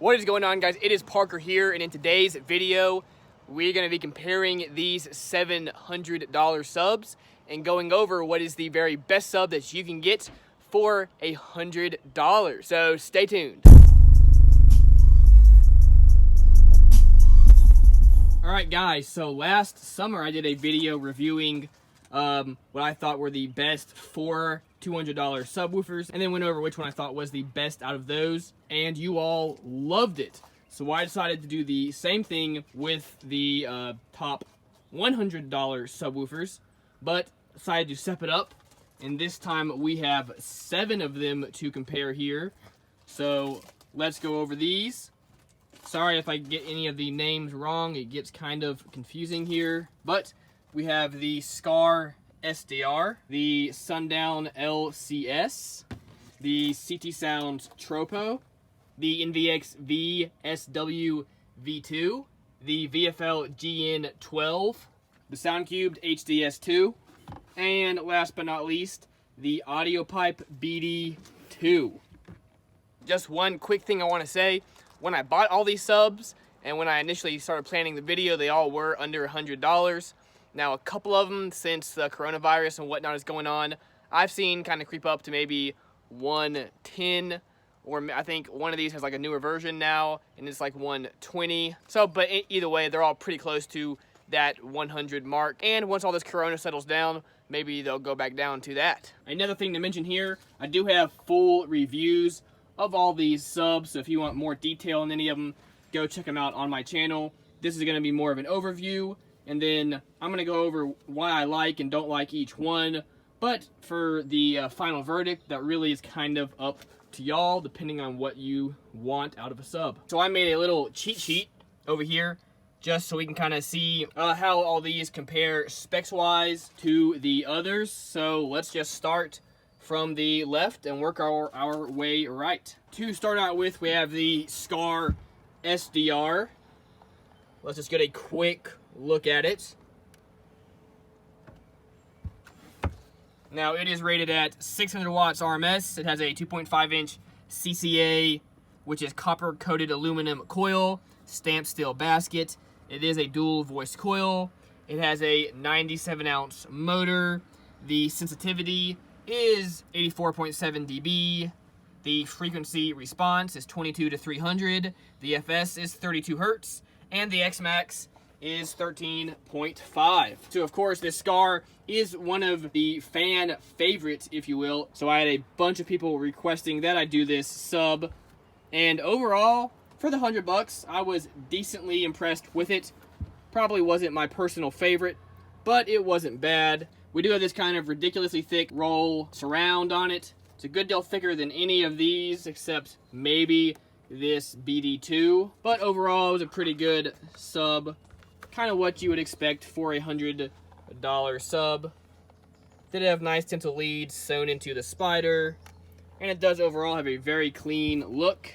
What is going on, guys? It is Parker here, and in today's video we're going to be comparing these $700 subs and going over what is the very best sub that you can get for $100. So stay tuned. Alright guys, so last summer I did a video reviewing what I thought were the best 4 $200 subwoofers, and then went over which one I thought was the best out of those, and you all loved it. So I decided to do the same thing with the top $100 subwoofers, but decided to step it up, and this time we have 7 of them to compare here. So let's go over these. Sorry if I get any of the names wrong, it gets kind of confusing here, but we have the Skar SDR, the Sundown LCS, the Sounds Tropo, the NVX VSWv2, the VFL GN-12, the SoundQubed HDS2, and last but not least, the AudioPipe BD2. Just one quick thing I want to say. When I bought all these subs, and when I initially started planning the video, they all were under $100. Now, a couple of them, since the coronavirus and whatnot is going on, I've seen kind of creep up to maybe 110, or I think one of these has like a newer version now, and it's like 120. So, but either way, they're all pretty close to that 100 mark. And once all this corona settles down, maybe they'll go back down to that. Another thing to mention here, I do have full reviews of all these subs, so if you want more detail on any of them, go check them out on my channel. This is going to be more of an overview, and then I'm going to go over why I like and don't like each one. But for the final verdict, that really is kind of up to y'all, depending on what you want out of a sub. So I made a little cheat sheet over here, just so we can kind of see how all these compare specs-wise to the others. So let's just start from the left and work our way right. To start out with, we have the Skar SDR. Let's just get a quick look at it. Now, it is rated at 600 watts RMS. It has a 2.5 inch CCA, which is copper coated aluminum coil, stamped steel basket. It is a dual voice coil. It has a 97 ounce motor. The sensitivity is 84.7 dB. The frequency response is 22 to 300. The FS is 32 Hertz. And the X-Max is 13.5. So of course this Skar is one of the fan favorites, if you will. So I had a bunch of people requesting that I do this sub. And overall, for the $100, I was decently impressed with it. Probably wasn't my personal favorite, but it wasn't bad. We do have this kind of ridiculously thick roll surround on it. It's a good deal thicker than any of these, except maybe this BD2, but overall it was a pretty good sub, kind of what you would expect for a $100 sub. Did have nice tinsel leads sewn into the spider, and it does overall have a very clean look.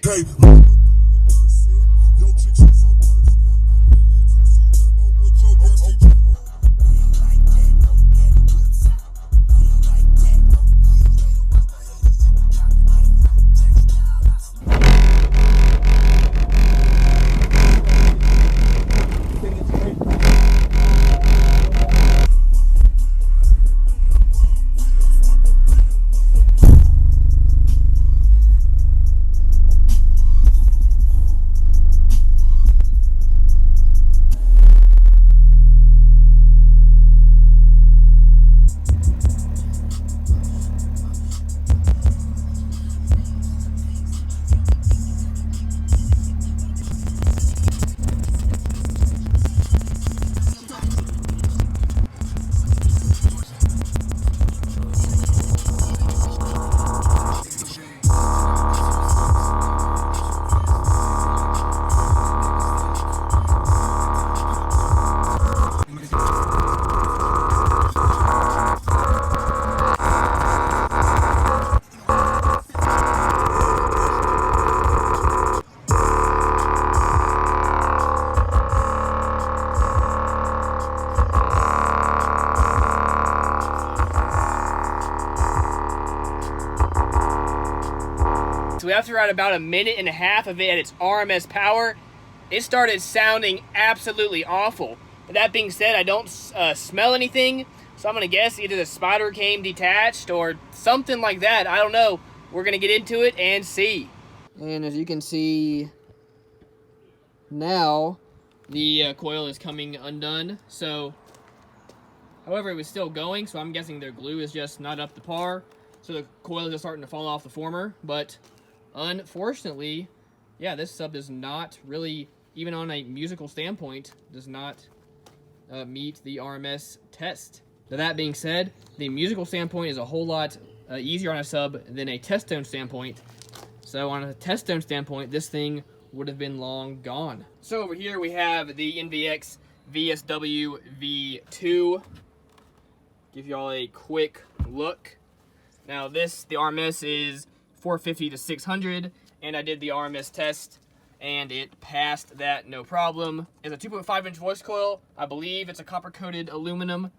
So after about a minute and a half of it at its RMS power, it started sounding absolutely awful. But that being said, I don't smell anything, so I'm going to guess either the spider came detached or something like that. I don't know. We're going to get into it and see. And as you can see now, the coil is coming undone. So, however, it was still going, so I'm guessing their glue is just not up to par. So the coil is just starting to fall off the former. But unfortunately, yeah, this sub does not really, even on a musical standpoint, does not meet the RMS test. Now, that being said, the musical standpoint is a whole lot easier on a sub than a test tone standpoint. So on a test tone standpoint, this thing would have been long gone. So over here we have the NVX VSWv2. Give y'all a quick look. Now the RMS is 450 to 600, and I did the RMS test, and it passed that no problem. It's a 2.5-inch voice coil. I believe it's a copper-coated aluminum,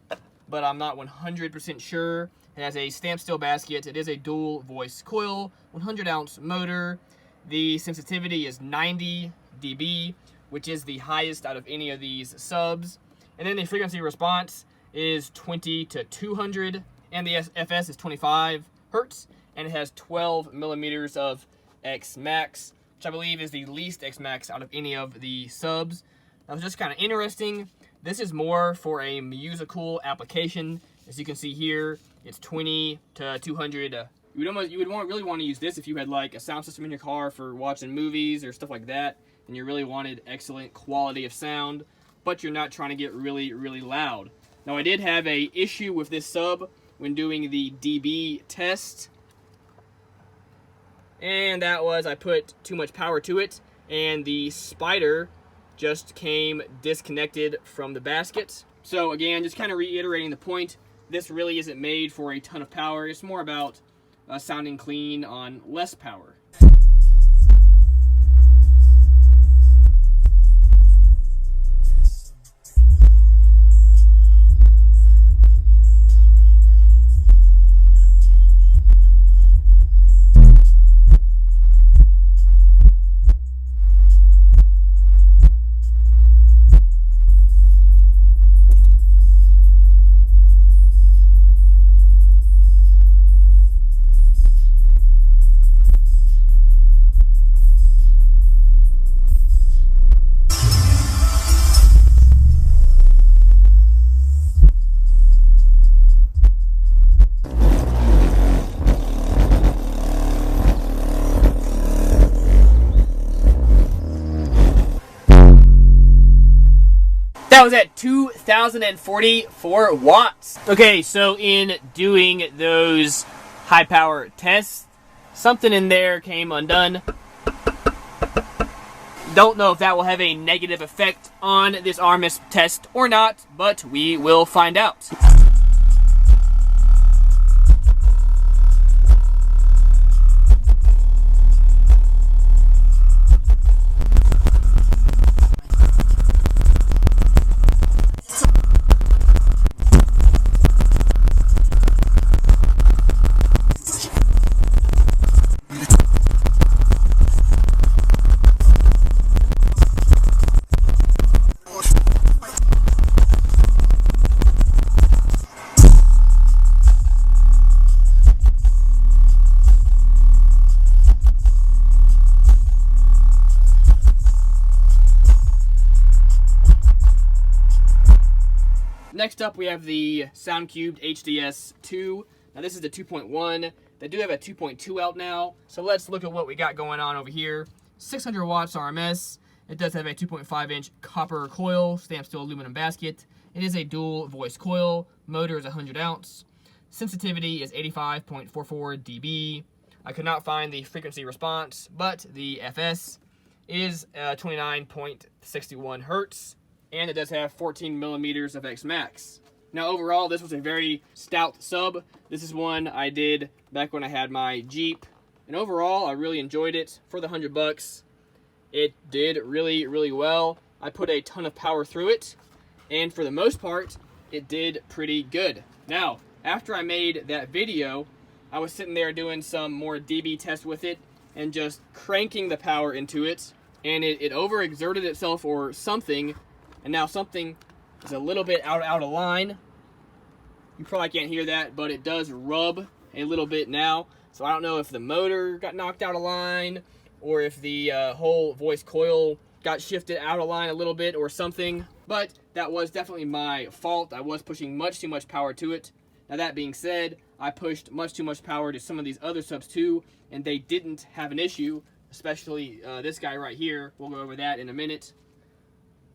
but I'm not 100% sure. It has a stamped steel basket. It is a dual voice coil, 100-ounce motor. The sensitivity is 90 dB, which is the highest out of any of these subs. And then the frequency response is 20 to 200, and the FS is 25 hertz, and it has 12 millimeters of X max, which I believe is the least X max out of any of the subs. That was just kind of interesting. This is more for a musical application. As you can see here, it's 20 to 200. You would really want to use this if you had like a sound system in your car for watching movies or stuff like that, and you really wanted excellent quality of sound, but you're not trying to get really, really loud. Now, I did have a issue with this sub when doing the dB test, and that was I put too much power to it, and the spider just came disconnected from the basket. So again, just kind of reiterating the point, this really isn't made for a ton of power. It's more about sounding clean on less power. That was at 2,044 watts. Okay, so in doing those high power tests, something in there came undone. Don't know if that will have a negative effect on this RMS test or not, but we will find out. Next up, we have the SoundQubed HDS2. Now, this is the 2.1. They do have a 2.2 out now. So let's look at what we got going on over here. 600 watts RMS. It does have a 2.5-inch copper coil, stamped steel aluminum basket. It is a dual voice coil. Motor is 100-ounce. Sensitivity is 85.44 dB. I could not find the frequency response, but the FS is 29.61 hertz. And it does have 14 millimeters of X max. Now, overall, this was a very stout sub. This is one I did back when I had my Jeep. And overall, I really enjoyed it. For the $100, it did really, really well. I put a ton of power through it. And for the most part, it did pretty good. Now, after I made that video, I was sitting there doing some more dB tests with it. and just cranking the power into it, and it overexerted itself or something, and now something is a little bit out of line. You probably can't hear that, but it does rub a little bit now. So I don't know if the motor got knocked out of line, or if the whole voice coil got shifted out of line a little bit or something. But that was definitely my fault. I was pushing much too much power to it. Now that being said, I pushed much too much power to some of these other subs too, and they didn't have an issue, especially this guy right here. We'll go over that in a minute.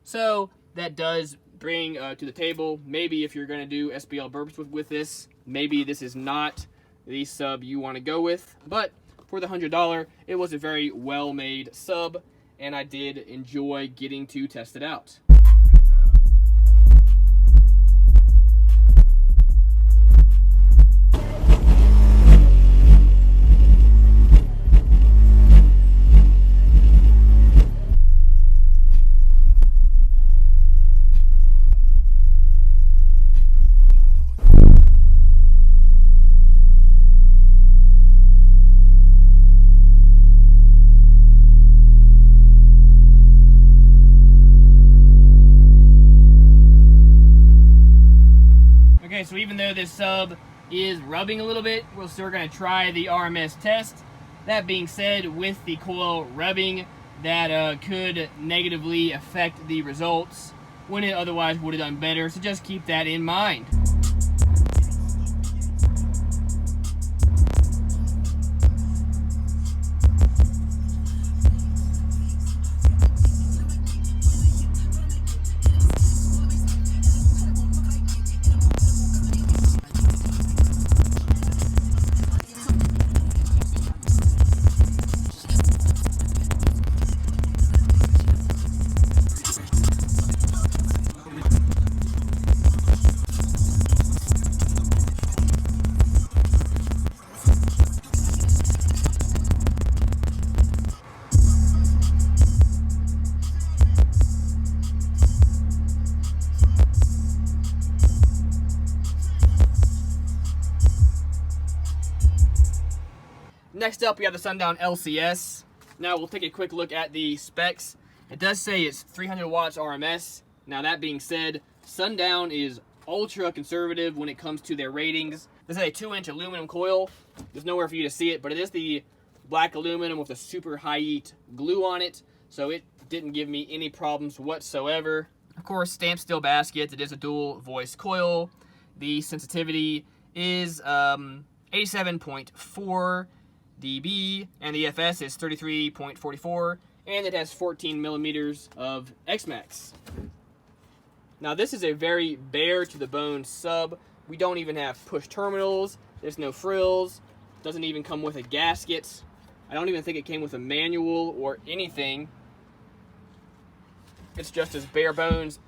So that does bring to the table, maybe if you're going to do SBL burps with this, maybe this is not the sub you want to go with. But for the $100, it was a very well-made sub, and I did enjoy getting to test it out. Okay, so even though this sub is rubbing a little bit, we're still going to try the RMS test. That being said, with the coil rubbing, that could negatively affect the results when it otherwise would have done better, so just keep that in mind. Next up, we have the Sundown LCS. Now we'll take a quick look at the specs. It does say it's 300 watts RMS. Now that being said, Sundown is ultra conservative when it comes to their ratings. This is a 2-inch aluminum coil. There's nowhere for you to see it, but it is the black aluminum with a super high heat glue on it, so it didn't give me any problems whatsoever. Of course, stamped steel baskets. It is a dual voice coil. The sensitivity is 87.4 dB, and the FS is 33.44, and it has 14 millimeters of X-Max. Now this is a very bare to the bone sub. We don't even have push terminals. There's no frills. Doesn't even come with a gasket. I don't even think it came with a manual or anything. It's just as bare bones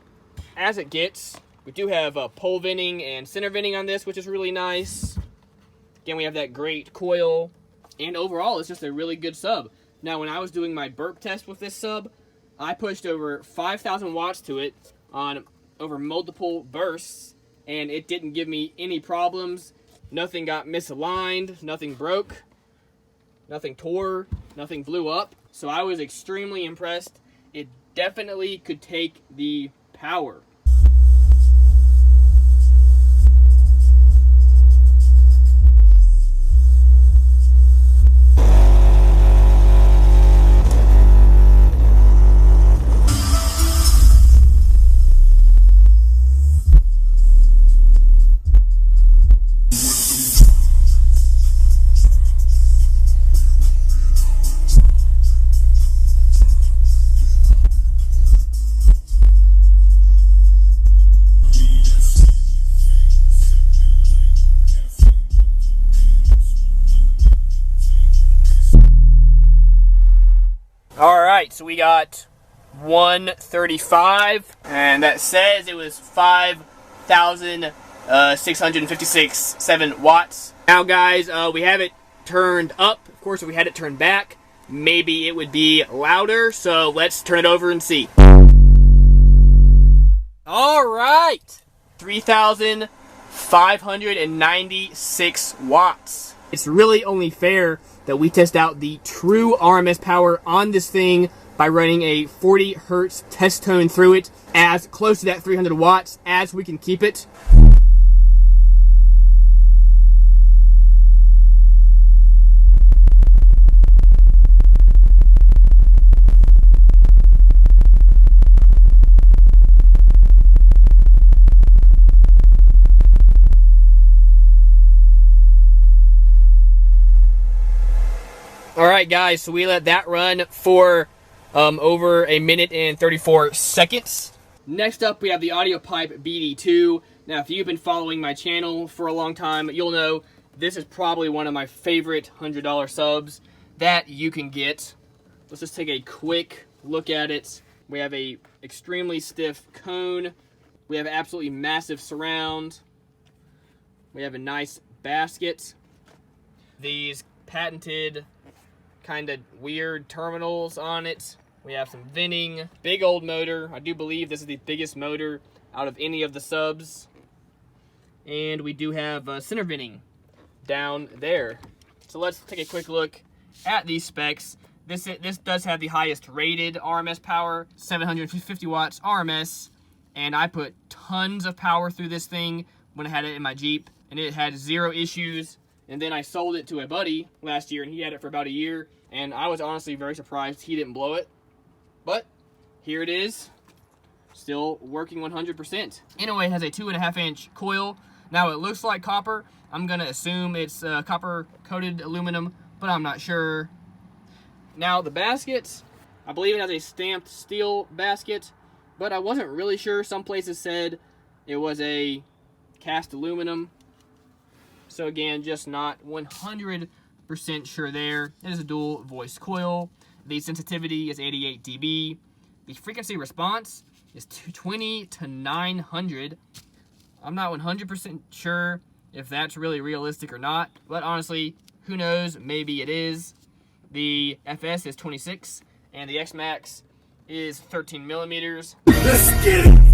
as it gets. We do have pole venting and center venting on this, which is really nice. Again, we have that great coil. And overall, it's just a really good sub. Now, when I was doing my burp test with this sub, I pushed over 5,000 watts to it on over multiple bursts, and it didn't give me any problems. Nothing got misaligned, nothing broke, nothing tore, nothing blew up. So I was extremely impressed. It definitely could take the power. Alright, so we got 135, and that says it was 5,656 watts. Now guys, we have it turned up. Of course, if we had it turned back, maybe it would be louder, so let's turn it over and see. Alright, 3,596 watts. It's really only fair that we test out the true RMS power on this thing by running a 40 hertz test tone through it, as close to that 300 watts as we can keep it. Alright guys, so we let that run for over a minute and 34 seconds. Next up we have the AudioPipe BD2. Now if you've been following my channel for a long time, you'll know this is probably one of my favorite $100 subs that you can get. Let's just take a quick look at it. We have a extremely stiff cone. We have absolutely massive surround. We have a nice basket. These patented kind of weird terminals on it. We have some venting, big old motor. I do believe this is the biggest motor out of any of the subs. And we do have center venting down there. So let's take a quick look at these specs. This does have the highest rated RMS power, 750 watts RMS, and I put tons of power through this thing when I had it in my Jeep, and it had 0 issues. And then I sold it to a buddy last year, and he had it for about a year, and I was honestly very surprised he didn't blow it. But here it is, still working 100%. Anyway, it has a 2.5 inch coil. Now it looks like copper. I'm gonna assume it's copper coated aluminum, but I'm not sure. Now the basket, I believe it has a stamped steel basket, but I wasn't really sure. Some places said it was a cast aluminum. So again, just not 100% sure there. It is a dual voice coil. The sensitivity is 88 dB. The frequency response is 220 to 900. I'm not 100% sure if that's really realistic or not, but honestly, who knows, maybe it is. The FS is 26, and the X Max is 13 millimeters. Let's get it!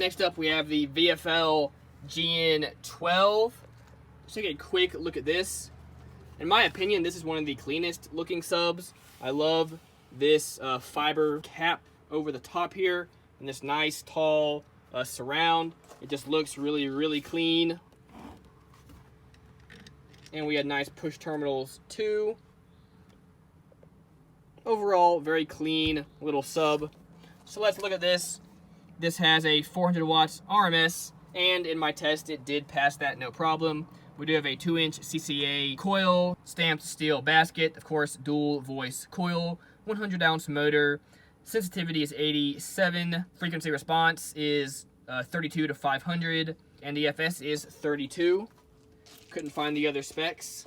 Next up we have the VFL GN-12. Let's take a quick look at this. In my opinion, this is one of the cleanest looking subs. I love this fiber cap over the top here and this nice tall surround. It just looks really, really clean. And we had nice push terminals too. Overall, very clean little sub. So let's look at this. This has a 400 watts RMS, and in my test it did pass that no problem. We do have a 2-inch CCA coil, stamped steel basket, of course dual voice coil, 100 ounce motor, sensitivity is 87, frequency response is 32 to 500, and the FS is 32. Couldn't find the other specs.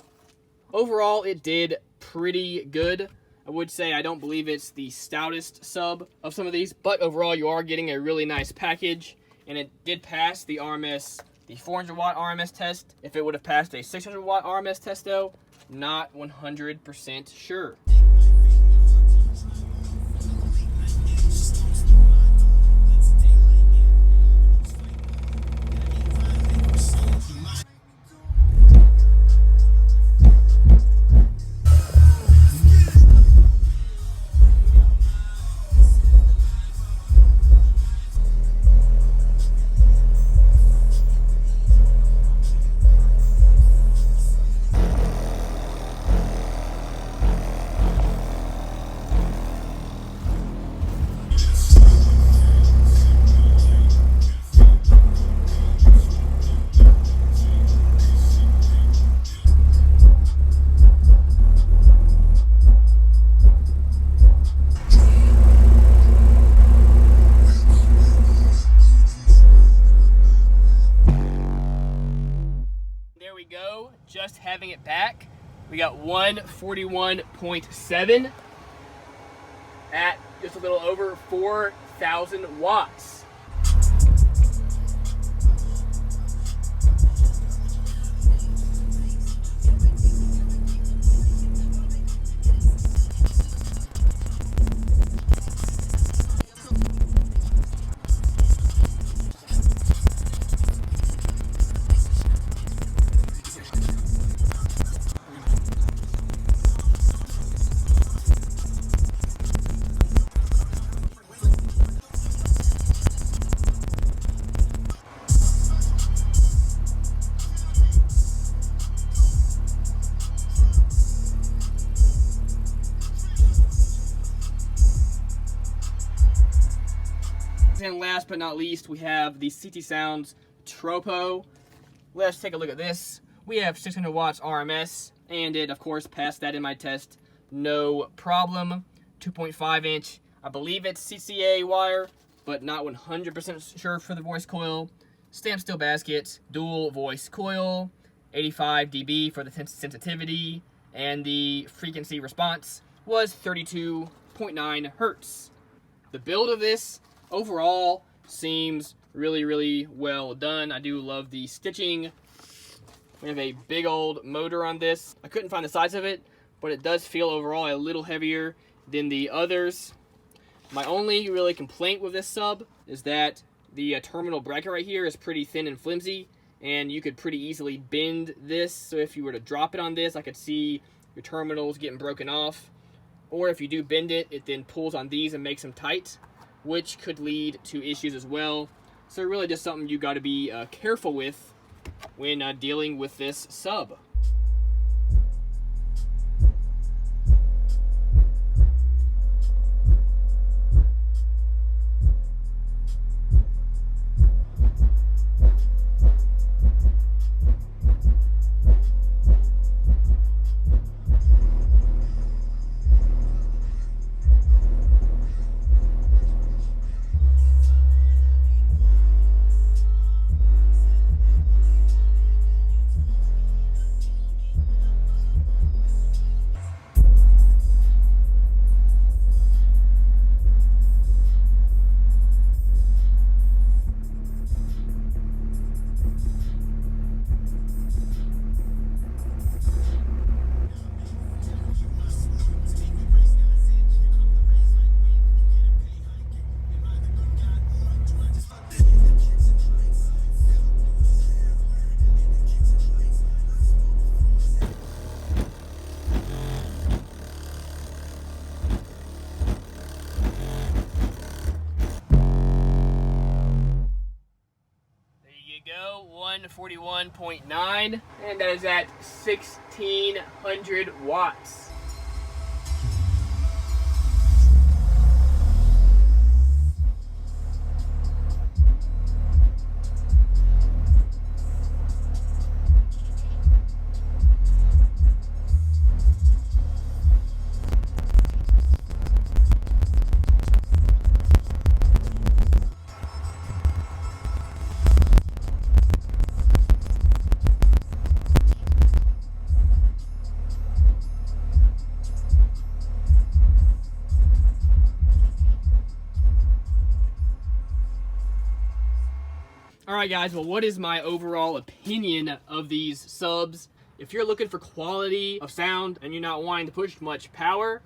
Overall, it did pretty good. I would say I don't believe it's the stoutest sub of some of these, but overall you are getting a really nice package, and it did pass the RMS, the 400 watt RMS test. If it would have passed a 600 watt RMS test though, not 100% sure. Go, just having it back. We got 141.7 at just a little over 4,000 watts. And last but not least, we have the CT Sounds Tropo. Let's take a look at this. We have 600 watts RMS, and it of course passed that in my test, no problem. 2.5 inch, I believe it's CCA wire, but not 100% sure for the voice coil. Stamp steel basket, dual voice coil, 85 dB for the sensitivity, and the frequency response was 32.9 hertz. The build of this overall seems really well done. I do love the stitching. We have a big old motor on this. I couldn't find the size of it, but it does feel overall a little heavier than the others. My only really complaint with this sub is that the terminal bracket right here is pretty thin and flimsy, and you could pretty easily bend this. So if you were to drop it on this, I could see your terminals getting broken off. Or if you do bend it, it then pulls on these and makes them tight, which could lead to issues as well. So really just something you got to be careful with when dealing with this sub. Go 141.9, and that is at 1600 watts. Alright guys, well what is my overall opinion of these subs? If you're looking for quality of sound and you're not wanting to push much power,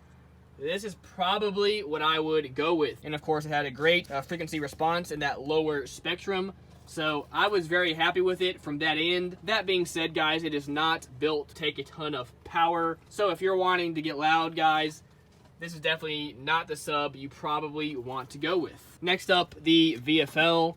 this is probably what I would go with. And of course it had a great frequency response in that lower spectrum. So I was very happy with it from that end. That being said guys, it is not built to take a ton of power. So if you're wanting to get loud guys, this is definitely not the sub you probably want to go with. Next up, the VFL.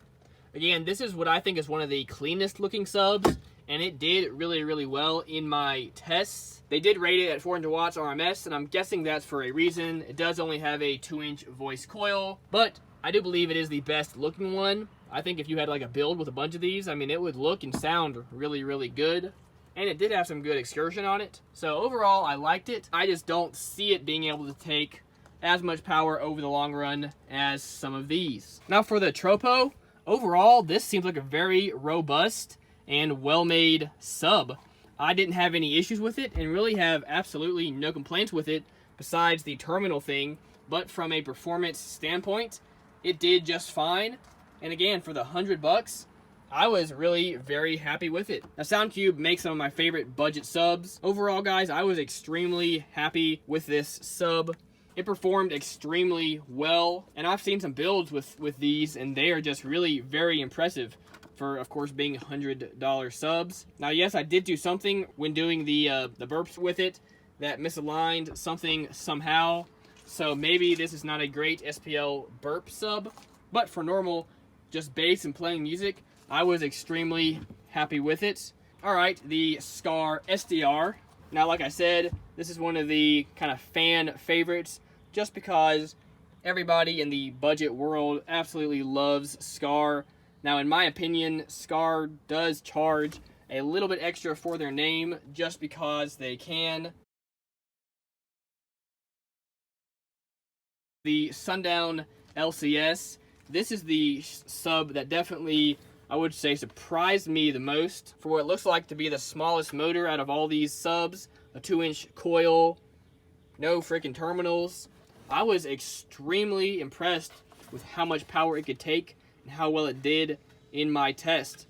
Again, this is what I think is one of the cleanest looking subs, and it did really well in my tests. They did rate it at 400 watts RMS, and I'm guessing that's for a reason. It does only have a 2-inch voice coil, but I do believe it is the best looking one. I think if you had like a build with a bunch of these, I mean, it would look and sound really good. And it did have some good excursion on it. So overall, I liked it. I just don't see it being able to take as much power over the long run as some of these. Now for the Troppo, overall, this seems like a very robust and well-made sub. I didn't have any issues with it and really have absolutely no complaints with it besides the terminal thing. But from a performance standpoint, it did just fine. And again, for the $100, I was really very happy with it. Now, SoundQubed makes some of my favorite budget subs. Overall, guys, I was extremely happy with this sub. It performed extremely well, and I've seen some builds with these, and they are just really very impressive for, of course, being $100 subs. Now, yes, I did do something when doing the burps with it that misaligned something somehow, so maybe this is not a great SPL burp sub, but for normal, just bass and playing music, I was extremely happy with it. All right, the Skar SDR. Now, like I said, this is one of the kind of fan favorites just because everybody in the budget world absolutely loves Skar. Now, in my opinion, Skar does charge a little bit extra for their name just because they can. The Sundown LCS. This is the sub that definitely, I would say, surprised me the most for what looks like to be the smallest motor out of all these subs. A 2-inch coil, no freaking terminals. I was extremely impressed with how much power it could take and how well it did in my test.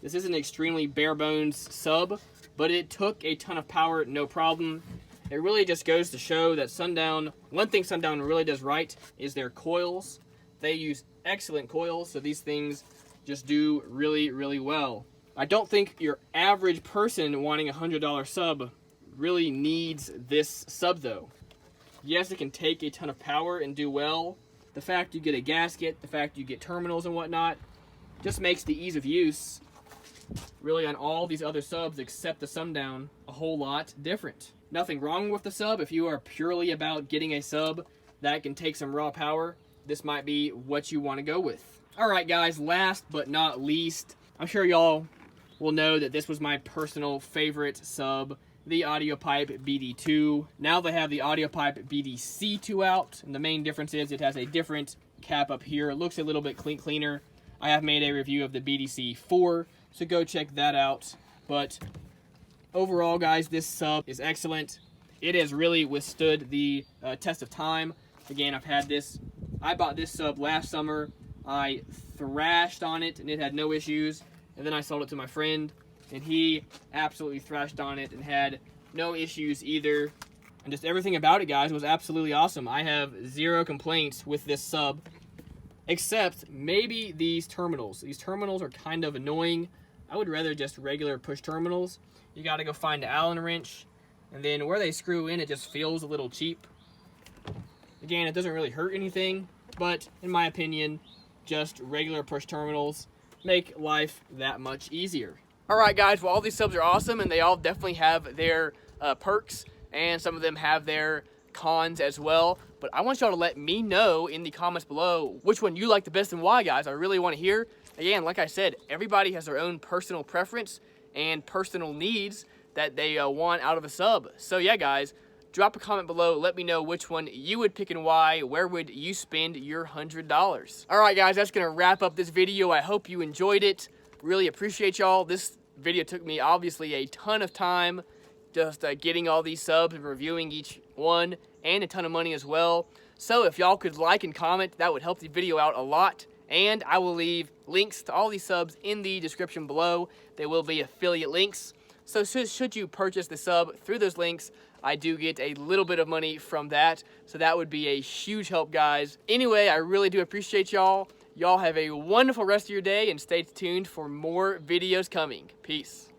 This is an extremely bare bones sub, but it took a ton of power, no problem. It really just goes to show that Sundown, one thing Sundown really does right is their coils. They use excellent coils, so these things just do really well. I don't think your average person wanting a $100 sub really needs this sub though. Yes, it can take a ton of power and do well. The fact you get a gasket, the fact you get terminals and whatnot, just makes the ease of use really on all these other subs except the Sundown a whole lot different. Nothing wrong with the sub. If you are purely about getting a sub that can take some raw power, this might be what you want to go with. Alright guys, last but not least, I'm sure y'all will know that this was my personal favorite sub, the AudioPipe BD2. Now they have the AudioPipe BD2 out, and the main difference is it has a different cap up here. It looks a little bit cleaner. I have made a review of the BDC4, so go check that out. But overall guys, this sub is excellent. It has really withstood the test of time. Again, I bought this sub last summer. I thrashed on it and it had no issues, and then I sold it to my friend and he absolutely thrashed on it and had no issues either, and just everything about it guys was absolutely awesome. I have zero complaints with this sub except maybe these terminals. These terminals are kind of annoying. I would rather just regular push terminals. You got to go find an Allen wrench, and then where they screw in it just feels a little cheap. Again, it doesn't really hurt anything, but in my opinion, just regular push terminals make life that much easier. Alright guys, well all these subs are awesome and they all definitely have their perks, and some of them have their cons as well. But I want y'all to let me know in the comments below which one you like the best and why, guys. I really want to hear. Again, like I said, everybody has their own personal preference and personal needs that they want out of a sub. So yeah guys, drop a comment below. Let me know which one you would pick and why. Where would you spend your $100? Alright guys, that's going to wrap up this video. I hope you enjoyed it. Really appreciate y'all. This video took me obviously a ton of time, just getting all these subs and reviewing each one, and a ton of money as well. So if y'all could like and comment, that would help the video out a lot. And I will leave links to all these subs in the description below. They will be affiliate links. So should you purchase the sub through those links, I do get a little bit of money from that. So that would be a huge help, guys. Anyway, I really do appreciate y'all. Y'all have a wonderful rest of your day and stay tuned for more videos coming. Peace.